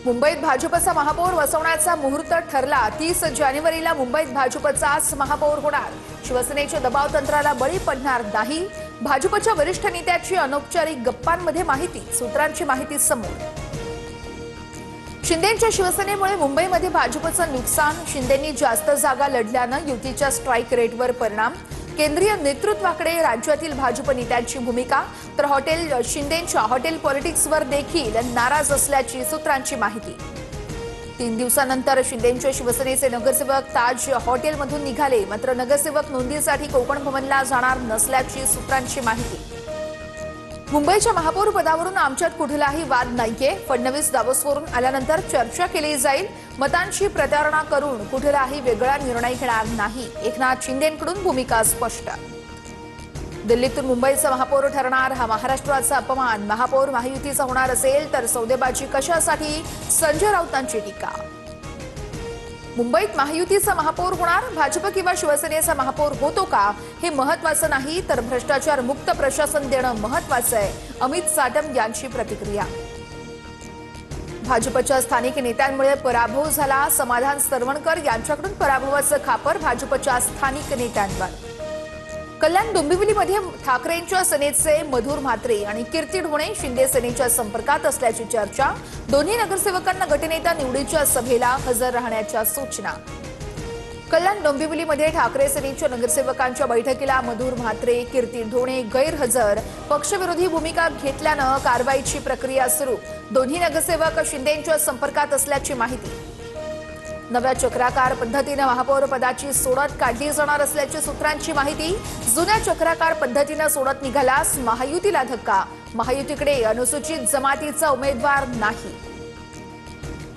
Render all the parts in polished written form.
मुंबईत भाजपचा महापौर बसवण्याचा मुहूर्त ठरला। 30 जानेवारीला मुंबईत भाजपचाच महापौर होणार। शिवसेनेच्या दबाव तंत्राला बळी पडणार नाही। भाजपच्या वरिष्ठ नेत्याची अनौपचारिक गप्पांमध्ये माहिती, सूत्रांची माहिती समोर। शिंदेंच्या शिवसेनेमुळे मुंबईमध्ये भाजपचं नुकसान। शिंदेंनी जास्त जागा लढल्यानं युतीच्या स्ट्राईक रेटवर परिणाम। केंद्रीय नेतृत्वाकडे राज्यातील भाजप नेत्यांची भूमिका, तर शिंदेंच्या हॉटेल पॉलिटिक्सवर देखील नाराज असल्याची सूत्रांची माहिती। 3 दिवसांनंतर शिंदेंच्या शिवसेनेचे नगरसेवक ताज हॉटेलमधून निघाले, मात्र नगरसेवक नोंदीसाठी कोकण भवनला जाणार नसल्याची सूत्रांची माहिती। मुंबईच्या महापौर पदावरून आमच्यात कुठलाही वाद नाहीये। फडणवीस दावोसवरून आल्यानंतर चर्चा केली जाईल। मतांची प्रतारणा करून कुठलाही वेगळा निर्णय घेणार नाही। एकनाथ शिंदेंकडून भूमिका स्पष्ट। दिल्लीतून मुंबईचा महापौर ठरणार हा महाराष्ट्राचा अपमान। महापौर महायुतीचा होणार असेल तर सौदेबाजी कशासाठी, संजय राऊतांची टीका। मुंबईत महायुतीचा महापौर होणार, भाजप किंवा शिवसेनेचा महापौर होतो का हे महत्त्वाचं नाही, तर भ्रष्टाचार मुक्त प्रशासन देणं महत्त्वाचं आहे, अमित साटम यांची प्रतिक्रिया। भाजपच्या स्थानिक नेत्यांमुळे पराभव झाला, समाधान सरवणकर यांच्याकडून पराभवाचं खापर भाजपच्या स्थानिक नेत्यांवर। कल्याण डोंबिवलीमध्ये ठाकरेंच्या सेनेचे मधुर म्हात्रे आणि कीर्ती ढोणे शिंदे सेनेच्या संपर्कात असल्याची चर्चा। दोन्ही नगरसेवकांना गटनेता निवडीच्या सभेला हजर राहण्याच्या सूचना। कल्याण डोंबिवलीमध्ये ठाकरे सेनेच्या नगरसेवकांच्या बैठकीला मधुर म्हात्रे, कीर्ती ढोणे गैरहजर। पक्षविरोधी भूमिका घेतल्यानं कारवाईची प्रक्रिया सुरू। दोन्ही नगरसेवक शिंदेंच्या संपर्कात असल्याची माहिती। नव्या चक्राकार पद्धतीने महापौर पदाची सोडत काढली जाणार असल्याची सूत्रांची माहिती। जुन्या चक्राकार पद्धतीने सोडत निघाल्यास महायुतीला धक्का। महायुतीकडे अनुसूचित जमातीचा उमेदवार नाही।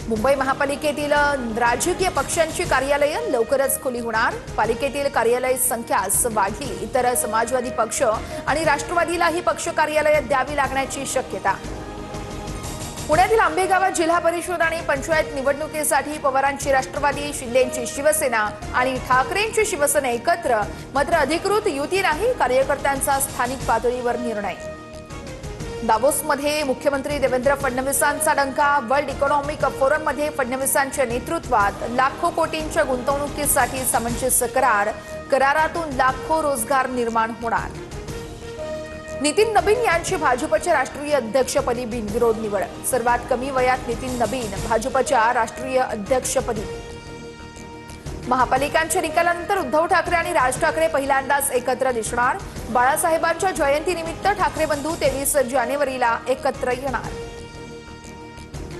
मुंबई महापालिकेतील राजकीय पक्षांची कार्यालये लवकरच खुली होणार। पालिकेतील कार्यालय संख्या वाढली, इतर समाजवादी पक्ष आणि राष्ट्रवादीलाही पक्ष कार्यालये द्यावी लागण्याची शक्यता। पुण्यातील आंबेगावात जिल्हा परिषद आणि पंचायत निवडणुकीसाठी पवारांची राष्ट्रवादी, शिंदेंची शिवसेना आणि ठाकरेंची शिवसेना एकत्र, मात्र अधिकृत युती नाही, कार्यकर्त्यांचा स्थानिक पातळीवर निर्णय। दावोसमध्ये मुख्यमंत्री देवेंद्र फडणवीसांचा डंका। वर्ल्ड इकॉनॉमिक फोरममध्ये फडणवीसांच्या नेतृत्वात लाखो कोटींच्या गुंतवणुकीसाठी सामंजस्य करार। करारातून लाखो रोजगार निर्माण होणार। नितीन नबीन यांची भाजपच्या राष्ट्रीय अध्यक्षपदी बिनविरोध निवड। सर्वात कमी वयात नितीन नबीन भाजपच्या राष्ट्रीय अध्यक्षपदी। महापालिकांच्या निकालानंतर उद्धव ठाकरे आणि राज ठाकरे पहिल्यांदाच एकत्र दिसणार। बाळासाहेबांच्या जयंतीनिमित्त ठाकरे बंधू 23 जानेवारीला एकत्र येणार।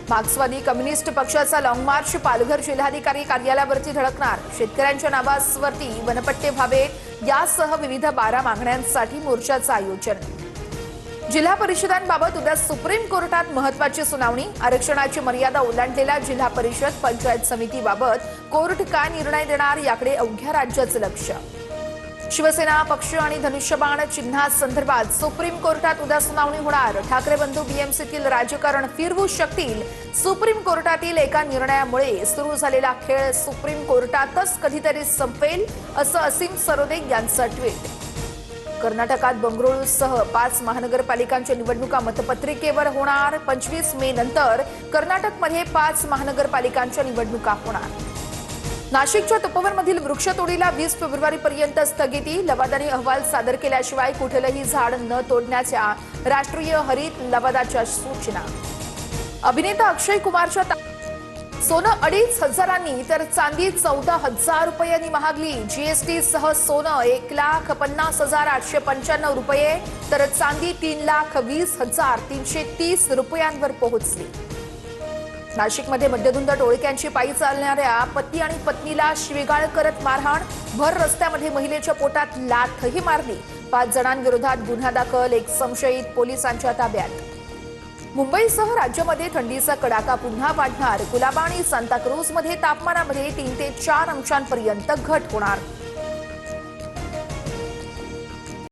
मार्क्सवादी कम्युनिस्ट पक्षाचा लॉंग मार्च पालघर जिल्हाधिकारी कार्यालयावरती धडकणार। शेतकऱ्यांच्या नावावरती वनपट्टे व्हावेत यासह विविध 12 मागण्यांसाठी मोर्चाचं आयोजन। जिल्हा परिषदांबाबत उद्या सुप्रीम कोर्टात महत्त्वाची सुनावणी। आरक्षणाची मर्यादा ओलांडलेल्या जिल्हा परिषद पंचायत समितीबाबत कोर्ट काय निर्णय देणार याकडे अवघ्या राज्याचं लक्ष। शिवसेना पक्ष आणि धनुष्यबाण चिन्हासंदर्भात सुप्रीम कोर्टात उद्या सुनावणी होणार। ठाकरे बंधू बीएमसीतील राजकारण फिरवू शकतील। सुप्रीम कोर्टातील एका निर्णयामुळे सुरू झालेला खेळ सुप्रीम कोर्टातच कधीतरी संपेल, असं असीम सरोदे यांचं ट्विट। कर्नाटकात बंगळुरूसह 5 महानगरपालिकांच्या निवडणुका मतपत्रिकेवर होणार। 25 मे नंतर कर्नाटकमध्ये 5 महानगरपालिकांच्या निवडणुका होणार। नाशिकच्या तपोवनमधील वृक्षतोडीला 20 फेब्रुवारीपर्यंत स्थगिती। लवादाने अहवाल सादर केल्याशिवाय कुठलंही झाड न तोडण्याच्या राष्ट्रीय हरित लवादाच्या सूचना। अभिनेता अक्षय कुमारच्या सोनं 2,500 तर चांदी 14,000 रुपयांनी महागली। जीएसटी सह सोनं 1,50,895 रुपये तर चांदी 3,20,330 रुपयांवर पोहोचली। नाशिकमध्ये मध्यधुंद टोळक्यांची पायी चालणाऱ्या पती आणि पत्नीला शिवीगाळ करत मारहाण। भर रस्त्यामध्ये महिलेच्या पोटात लाथही मारली। 5 जणांविरोधात गुन्हा दाखल, एक संशयित पोलिसांच्या ताब्यात। मुंबईसह राज्यामध्ये थंडीचा कडाका पुन्हा वाढणार। कुलाबा आणि सांताक्रूजमध्ये तापमानामध्ये 3 ते 4 अंशांपर्यंत घट होणार।